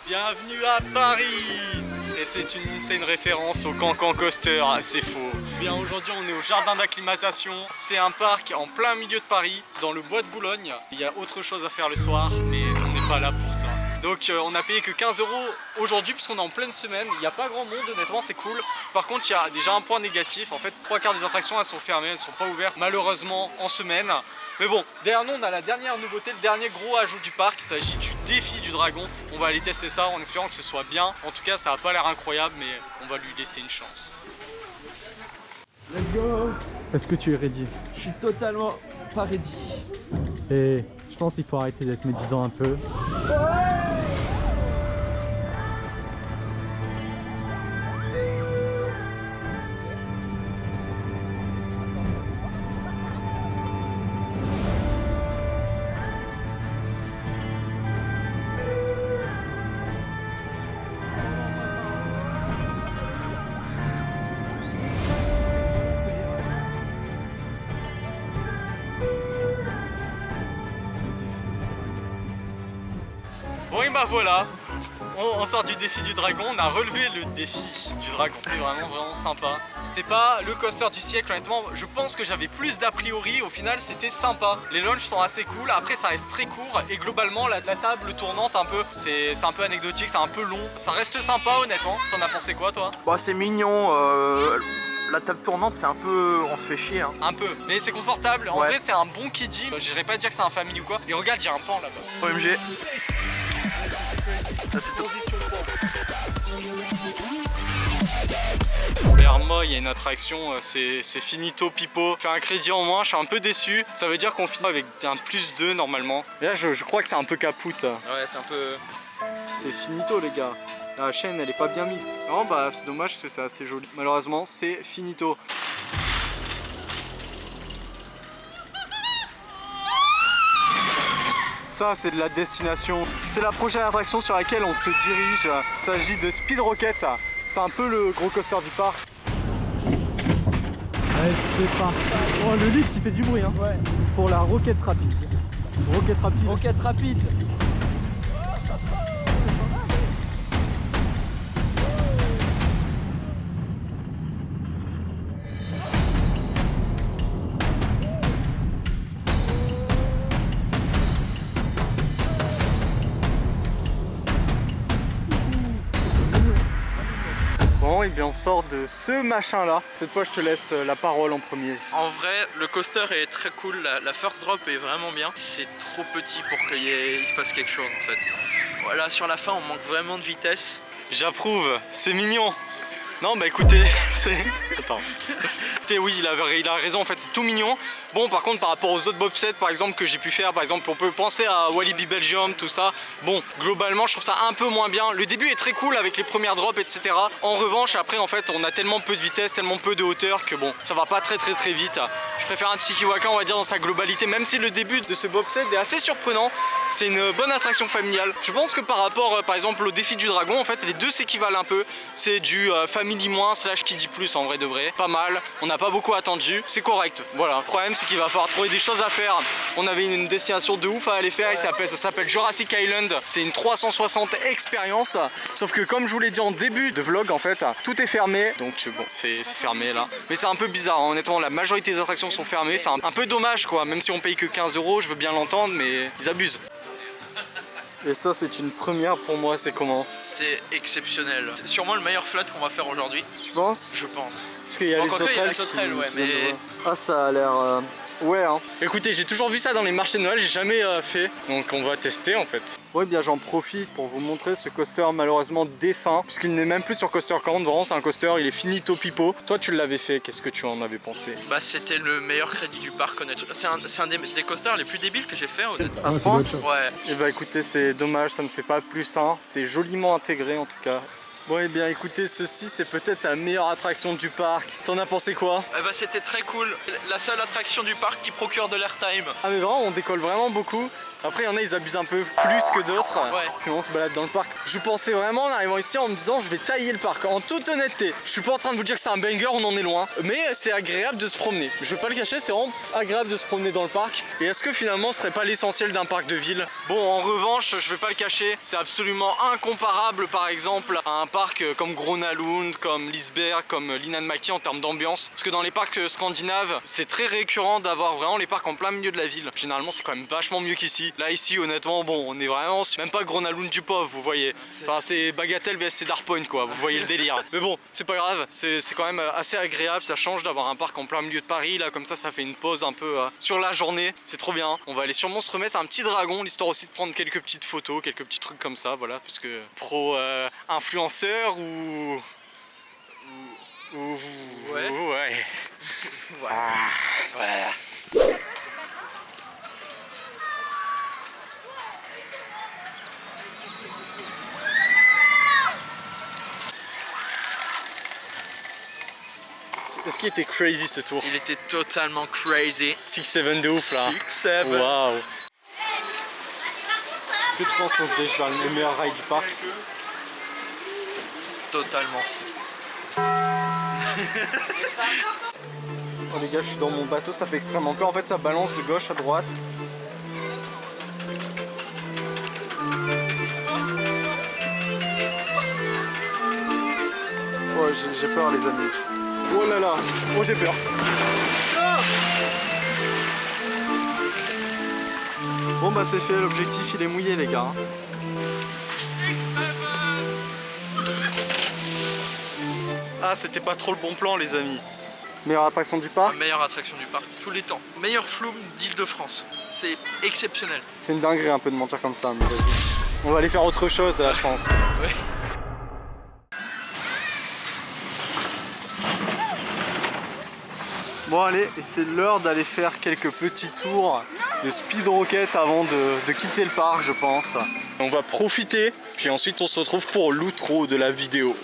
Bienvenue à Paris. Et c'est une référence au Cancan Coaster, c'est faux. Bien aujourd'hui on est au jardin d'acclimatation. C'est un parc en plein milieu de Paris, dans le bois de Boulogne. Il y a autre chose à faire le soir, mais on n'est pas là pour ça. Donc on a payé que 15 € aujourd'hui puisqu'on est en pleine semaine. Il n'y a pas grand monde, honnêtement c'est cool. Par contre il y a déjà un point négatif. En fait 3/4 des attractions elles sont fermées, elles ne sont pas ouvertes malheureusement en semaine. Mais bon, derrière nous on a la dernière nouveauté, le dernier gros ajout du parc. Il s'agit du défi du dragon. On va aller tester ça en espérant que ce soit bien. En tout cas ça n'a pas l'air incroyable mais on va lui laisser une chance. Let's go. Est-ce que tu es ready? Je suis totalement pas ready. Et je pense qu'il faut arrêter d'être médisant un peu. Bon et bah voilà, on sort du défi du dragon, on a relevé le défi du dragon, c'était vraiment sympa. C'était pas le coaster du siècle honnêtement, je pense que j'avais plus d'a priori, au final c'était sympa. Les launches sont assez cool, après ça reste très court et globalement la table tournante un peu, c'est un peu anecdotique, c'est un peu long. Ça reste sympa honnêtement, t'en as pensé quoi toi? Bah c'est mignon, la table tournante c'est un peu... on se fait chier hein. Un peu, mais c'est confortable, en Ouais. vrai c'est un bon kiddie, j'irais pas dire que c'est un family ou quoi. Et regarde, j'ai un pan là-bas. OMG. Là, c'est tout. Derrière moi, il y a une attraction, c'est Finito Pipo. Fait un crédit en moins, je suis un peu déçu. Ça veut dire qu'on finit avec un +2 normalement. Mais là, je crois que c'est un peu capoute. Ouais, c'est un peu... C'est finito, les gars. La chaîne, elle est pas bien mise. Non, bah, c'est dommage parce que c'est assez joli. Malheureusement, c'est finito. Ça, c'est de la destination. C'est la prochaine attraction sur laquelle on se dirige. Il s'agit de Speed Rocket. C'est un peu le gros coaster du parc. Ouais, c'est pas. Oh, le lift il fait du bruit hein. Ouais. Pour la roquette rapide. Roquette rapide. Roquette rapide. Bon, et bien on sort de ce machin là. Cette fois je te laisse la parole en premier. En vrai, le coaster est très cool, la first drop est vraiment bien. C'est trop petit pour qu'il se passe quelque chose en fait. Voilà, sur la fin on manque vraiment de vitesse. J'approuve, c'est mignon. Non bah écoutez, c'est... Attends. Oui, il a raison en fait, c'est tout mignon. Bon par contre par rapport aux autres bobsledd's par exemple que j'ai pu faire, par exemple on peut penser à Walibi Belgium, tout ça. Bon, globalement je trouve ça un peu moins bien. Le début est très cool avec les premières drops etc. En revanche après en fait on a tellement peu de vitesse, tellement peu de hauteur que bon, ça va pas très vite. Je préfère un Tchikiwaka on va dire dans sa globalité, même si le début de ce bobsled est assez surprenant. C'est une bonne attraction familiale. Je pense que par rapport par exemple au défi du dragon en fait les deux s'équivalent un peu. C'est du family moins / kiddie plus en vrai de vrai. Pas mal, on n'a pas beaucoup attendu, c'est correct. Voilà, le problème c'est qu'il va falloir trouver des choses à faire. On avait une destination de ouf à aller faire, ça s'appelle Jurassic Island. C'est une 360 expérience. Sauf que comme je vous l'ai dit en début de vlog en fait, tout est fermé. Donc bon, c'est fermé là. Mais c'est un peu bizarre, hein. Honnêtement la majorité des attractions sont fermées. C'est un peu dommage quoi, même si on paye que 15 €, je veux bien l'entendre mais ils abusent. Et ça c'est une première pour moi, c'est comment? C'est exceptionnel. C'est sûrement le meilleur flat qu'on va faire aujourd'hui, Tu penses? je pense. Parce qu'il y a les Encore que, il y a la sauterelles sauterelle, ouais, qui viennent de mais- voir. Ah ça a l'air... Ouais hein. Écoutez, j'ai toujours vu ça dans les marchés de Noël, j'ai jamais fait. Donc on va tester en fait. Ouais bien j'en profite pour vous montrer ce coaster malheureusement défunt. Puisqu'il n'est même plus sur Coaster Count, vraiment c'est un coaster, il est finito pipo. Toi tu l'avais fait, qu'est-ce que tu en avais pensé? Bah c'était le meilleur crédit du parc honnêtement. C'est un des coasters les plus débiles que j'ai fait honnêtement. À ce ça point? doit être ça. Ouais. Et bah écoutez, c'est dommage, ça ne fait pas plus sain. C'est joliment intégré en tout cas. Bon et bien écoutez, ceci c'est peut-être la meilleure attraction du parc. T'en as pensé quoi? Eh bah c'était très cool. La seule attraction du parc qui procure de l'airtime. Ah mais vraiment on décolle vraiment beaucoup. Après, il y en a, ils abusent un peu plus que d'autres. Ouais. Puis on se balade dans le parc. Je pensais vraiment en arrivant ici en me disant, je vais tailler le parc. En toute honnêteté, je suis pas en train de vous dire que c'est un banger, on en est loin. Mais c'est agréable de se promener. Je vais pas le cacher, c'est vraiment agréable de se promener dans le parc. Et est-ce que finalement, ce serait pas l'essentiel d'un parc de ville? Bon, en revanche, je vais pas le cacher, c'est absolument incomparable par exemple à un parc comme Gröna Lund, comme Liseberg, comme Linnanmäki en termes d'ambiance. Parce que dans les parcs scandinaves, c'est très récurrent d'avoir vraiment les parcs en plein milieu de la ville. Généralement, c'est quand même vachement mieux qu'ici. Là, ici, honnêtement, bon, on est vraiment même pas Gröna Lund du pauvre, vous voyez. Enfin, c'est Bagatelle vs Cedar Point, quoi. Vous voyez le délire. Mais bon, c'est pas grave, c'est quand même assez agréable. Ça change d'avoir un parc en plein milieu de Paris. Là, comme ça fait une pause un peu sur la journée. C'est trop bien. On va aller sûrement se remettre un petit dragon, l'histoire aussi de prendre quelques petites photos, quelques petits trucs comme ça, voilà. Parce que pro influenceur ou Ouais. Ouais. Ouais. Ah, voilà. Est-ce qu'il était crazy ce tour? Il était totalement crazy. 6-7 de ouf là. 6-7. Waouh. Est-ce que tu penses qu'on se dirige vers le meilleur ride du parc? Totalement. Oh les gars, je suis dans mon bateau, ça fait extrêmement peur. En fait, ça balance de gauche à droite. Ouais, j'ai peur les amis. Oh là là, oh j'ai peur. Bon bah c'est fait, l'objectif il est mouillé les gars. Ah, c'était pas trop le bon plan les amis. Meilleure attraction du parc? Meilleure attraction du parc, tous les temps. Meilleur flume d'Île-de-France. C'est exceptionnel. C'est une dinguerie un peu de mentir comme ça, mais vas-y. On va aller faire autre chose là je pense. Ouais. Bon allez, et c'est l'heure d'aller faire quelques petits tours de speed rocket avant de quitter le parc je pense. On va profiter, puis ensuite on se retrouve pour l'outro de la vidéo.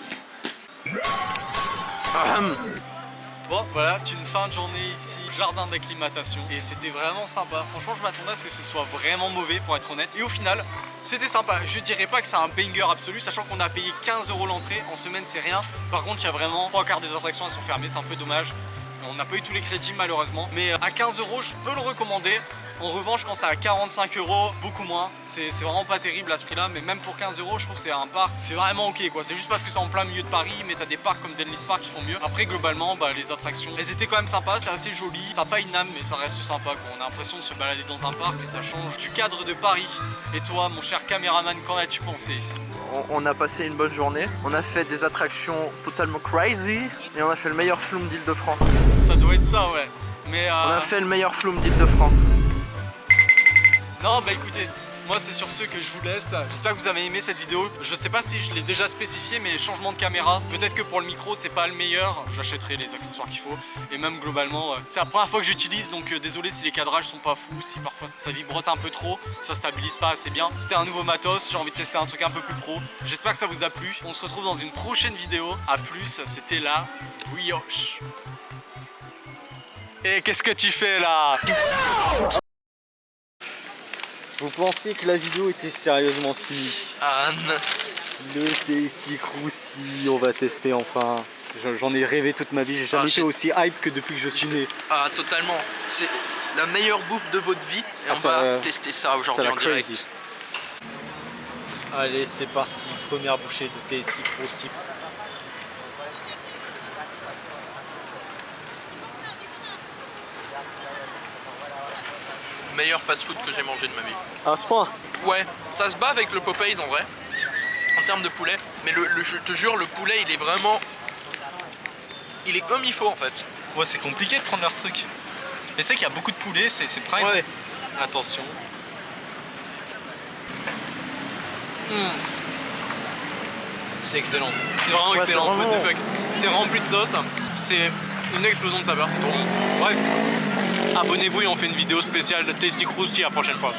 Bon voilà, c'est une fin de journée ici, jardin d'acclimatation, et c'était vraiment sympa. Franchement je m'attendais à ce que ce soit vraiment mauvais pour être honnête, et au final c'était sympa. Je dirais pas que c'est un banger absolu, sachant qu'on a payé 15 € l'entrée, en semaine c'est rien. Par contre il y a vraiment 3/4 des attractions, elles sont fermées, c'est un peu dommage. On n'a pas eu tous les crédits malheureusement, mais à 15 € je peux le recommander. En revanche, quand c'est à 45 €, beaucoup moins. C'est vraiment pas terrible à ce prix là, mais même pour 15 € je trouve que c'est un parc, c'est vraiment ok quoi. C'est juste parce que c'est en plein milieu de Paris, mais t'as des parcs comme Denlis Park qui font mieux. Après globalement, bah, les attractions, elles étaient quand même sympas, c'est assez joli. Ça n'a pas une âme, mais ça reste sympa quoi. On a l'impression de se balader dans un parc et ça change du cadre de Paris. Et toi mon cher caméraman, qu'en as-tu pensé? On a passé une bonne journée, on a fait des attractions totalement crazy et on a fait le meilleur flume d'Île-de-France. Ça doit être ça ouais. Mais On a fait le meilleur flume d'Île-de-France. non bah écoutez, moi c'est sur ce que je vous laisse. J'espère que vous avez aimé cette vidéo. Je sais pas si je l'ai déjà spécifié, mais changement de caméra. Peut-être que pour le micro c'est pas le meilleur. J'achèterai les accessoires qu'il faut. Et même globalement, c'est la première fois que j'utilise, donc désolé si les cadrages sont pas fous, si parfois ça vibrote un peu trop, ça stabilise pas assez bien. C'était un nouveau matos, j'ai envie de tester un truc un peu plus pro. J'espère que ça vous a plu. On se retrouve dans une prochaine vidéo. A plus, c'était la brioche. Et qu'est-ce que tu fais là? Vous pensiez que la vidéo était sérieusement finie? Anne. Le TSI Krusty, on va tester enfin. J'en ai rêvé toute ma vie, j'ai jamais été j'ai- aussi hype que depuis que je suis né. Ah, totalement. C'est la meilleure bouffe de votre vie. Et on ça, va tester ça aujourd'hui la en direct. crazy. Allez, c'est parti, première bouchée de TSI Krusty. Meilleur fast-food que j'ai mangé de ma vie. À ce point? Ouais, ça se bat avec le Popeyes en vrai, en termes de poulet. Mais je te jure, le poulet, il est vraiment... Il est comme il faut en fait. Ouais, c'est compliqué de prendre leur truc. Mais c'est qu'il y a beaucoup de poulet, c'est prime. Ouais. Attention. C'est excellent. C'est vraiment Ouais, excellent. c'est vraiment- What the fuck. C'est vraiment plus de sauce. C'est une explosion de saveur, c'est trop bon. Bref. Abonnez-vous et on fait une vidéo spéciale de Tasty Krusty la prochaine fois.